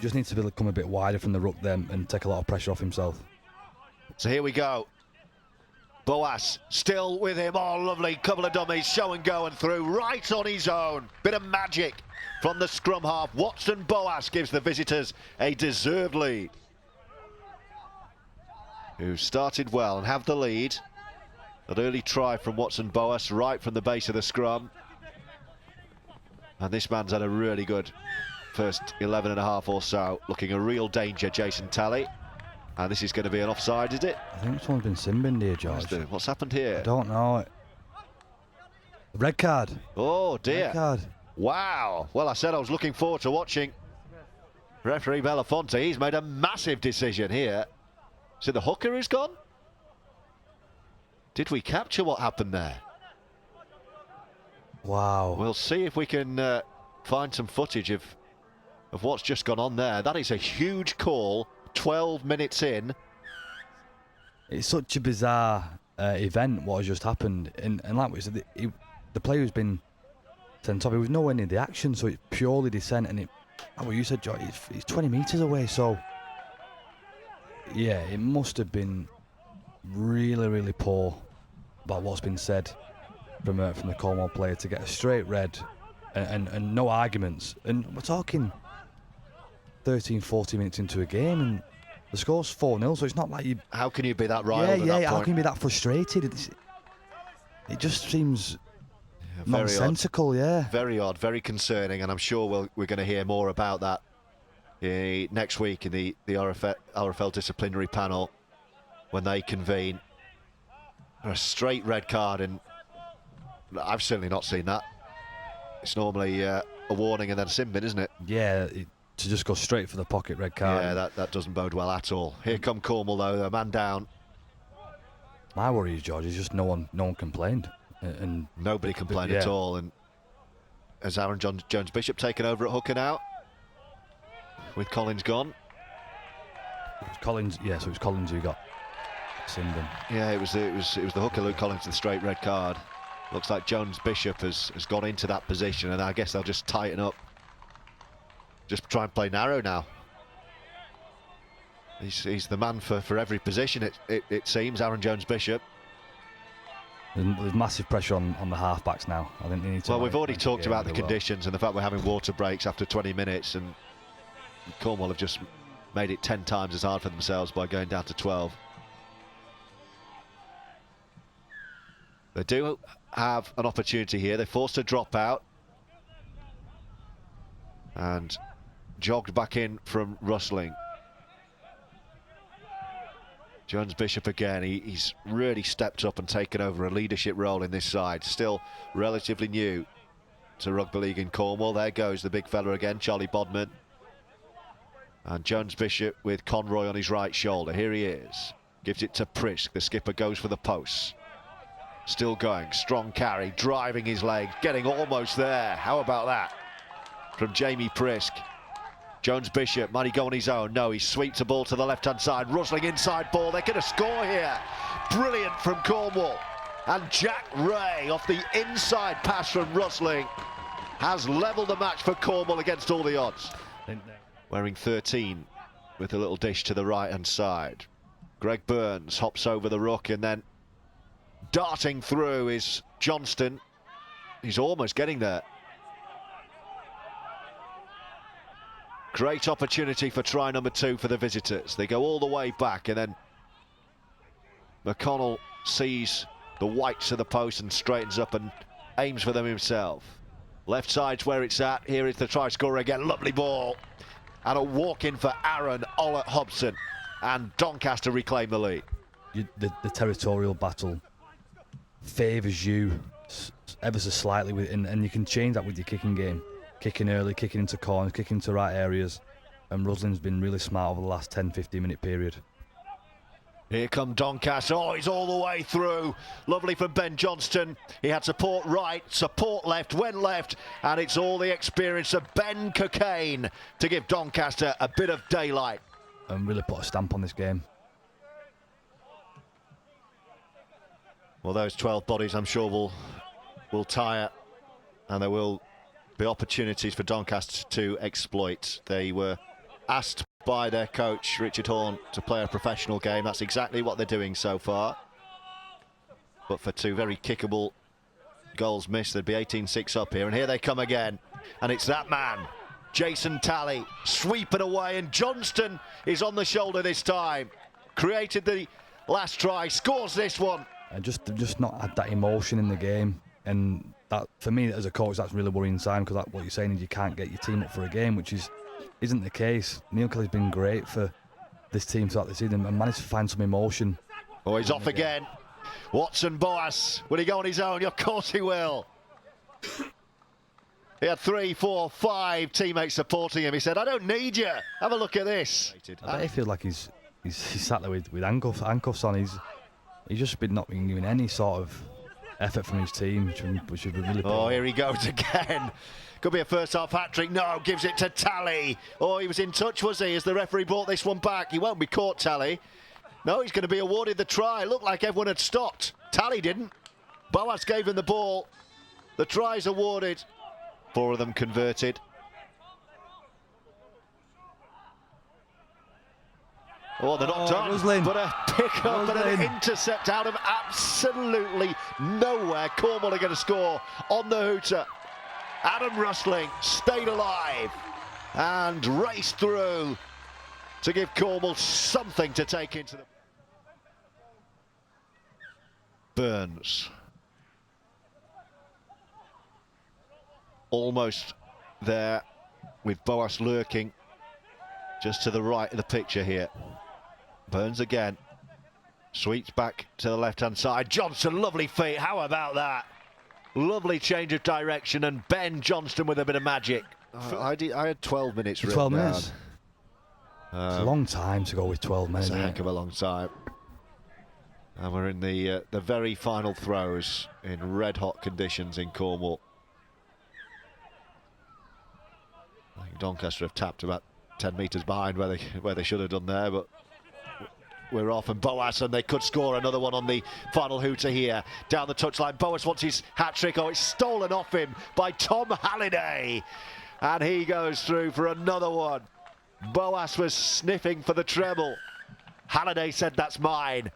just needs to become a bit wider from the ruck then and take a lot of pressure off himself. So here we go. Boas still with him. Oh, lovely couple of dummies, show and go and through right on his own. Bit of magic from the scrum half. Watson Boas gives the visitors a deserved lead. Who started well and have the lead. An early try from Watson Boas right from the base of the scrum. And this man's had a really good first 11 and a half or so. Looking a real danger, Jason Talley. And this is going to be an offside, is it? I think someone's been sin-binned here, George. What's happened here? I don't know. Red card. Oh, dear. Red card. Wow. Well, I said I was looking forward to watching referee Belafonte. He's made a massive decision here. Is it the hooker who's gone? Did we capture what happened there? Wow. We'll see if we can find some footage of what's just gone on there. That is a huge call. 12 minutes in. It's such a bizarre event what has just happened, and like we said, the player who's been sent off, he was nowhere near the action, so it's purely descent, and like what you said, Joy, it's 20 metres away, so yeah, it must have been really, really poor about what's been said from the Cornwall player to get a straight red and no arguments, and we're talking 13, 14 minutes into a game, and the score's 4-0, so it's not like you... How can you be that riled at that point? How can you be that frustrated? It just seems nonsensical, Very odd, very concerning, and I'm sure we're going to hear more about that next week in the RFL disciplinary panel when they convene. A straight red card, and I've certainly not seen that. It's normally a warning and then a sin bin, isn't it? Yeah, to just go straight for the pocket red card. Yeah, that doesn't bode well at all. Here come Cornwall though, a man down. My worry is, George, is just no one complained. And nobody complained at all. And has Aaron Jones-Bishop taken over at hooker now? With Collins gone? It was Collins, so it was Collins who got Sinden. Yeah, it was the hooker, Luke Collins, the straight red card. Looks like Jones-Bishop has gone into that position, and I guess they'll just tighten up. Just try and play narrow now. He's the man for every position, it seems, Aaron Jones-Bishop. There's massive pressure on the halfbacks now. I think they need to. Well, we've already talked about the conditions and the fact we're having water breaks after 20 minutes, and Cornwall have just made it 10 times as hard for themselves by going down to 12. They do have an opportunity here. They're forced to drop out and jogged back in from Rustling. Jones-Bishop again, he's really stepped up and taken over a leadership role in this side. Still relatively new to rugby league in Cornwall. There goes the big fella again, Charlie Bodman. And Jones-Bishop with Conroy on his right shoulder. Here he is. Gives it to Prisk. The skipper goes for the posts. Still going, strong carry, driving his legs, getting almost there. How about that from Jamie Prisk? Jones-Bishop, might he go on his own? No, he sweeps the ball to the left-hand side. Rustling inside ball, they're going to score here. Brilliant from Cornwall. And Jack Ray off the inside pass from Rustling has levelled the match for Cornwall against all the odds. Wearing 13 with a little dish to the right-hand side. Greg Burns hops over the ruck, and then darting through is Johnston. He's almost getting there. Great opportunity for try number 2 for the visitors. They go all the way back, and then McConnell sees the whites of the post and straightens up and aims for them himself. Left side's where it's at. Here is the try scorer again. Lovely ball. And a walk-in for Aaron Ollett Hobson. And Doncaster reclaim the lead. The territorial battle favours you ever so slightly, and you can change that with your kicking game. Kicking early, kicking into corners, kicking into right areas. And Rusling's been really smart over the last 10-15 minute period. Here come Doncaster. Oh, he's all the way through. Lovely from Ben Johnston. He had support right, support left, went left, and it's all the experience of Ben Cockayne to give Doncaster a bit of daylight. And really put a stamp on this game. Well, those 12 bodies, I'm sure, will tire, and there will be opportunities for Doncaster to exploit. They were asked by their coach, Richard Horne, to play a professional game. That's exactly what they're doing so far. But for two very kickable goals missed, there'd be 18-6 up here. And here they come again. And it's that man, Jason Talley, sweeping away. And Johnston is on the shoulder this time. Created the last try, scores this one. And just not had that emotion in the game. And that, for me, as a coach, that's really worrying sign, because what you're saying is you can't get your team up for a game, which isn't the case. Neil Kelly's been great for this team throughout the season and managed to find some emotion. Oh, he's off again. Watson Boas, will he go on his own? Of course he will. He had 3, 4, 5 teammates supporting him. He said, I don't need you. Have a look at this. I bet he feels like he's sat there with handcuffs on. He's just been not been giving any sort of effort from his team, which should be really poor. Oh, here he goes again. Could be a first half hat-trick. No, gives it to Talley. Oh, he was in touch, was he, as the referee brought this one back. He won't be caught, Talley. No, he's going to be awarded the try. Looked like everyone had stopped. Talley didn't. Boas gave him the ball. The try's awarded. 4 of them converted. Oh, they're not done. Roslin. But a pick-up and an intercept out of absolutely nowhere. Cornwall are going to score on the hooter. Adam Rustling stayed alive and raced through to give Cornwall something to take into the... Burns. Almost there with Boas lurking just to the right of the picture here. Burns again. Sweeps back to the left-hand side. Johnson, lovely feet. How about that? Lovely change of direction, and Ben Johnston with a bit of magic. I had 12 minutes. 12 minutes? It's a long time to go with 12 minutes. It's a heck of a long time. And we're in the very final throws in red-hot conditions in Cornwall. I think Doncaster have tapped about 10 metres behind where they should have done there, but we're off. And Boas, and they could score another one on the final hooter here. Down the touchline, Boas wants his hat-trick. Oh, it's stolen off him by Tom Halliday. And he goes through for another one. Boas was sniffing for the treble. Halliday said, that's mine.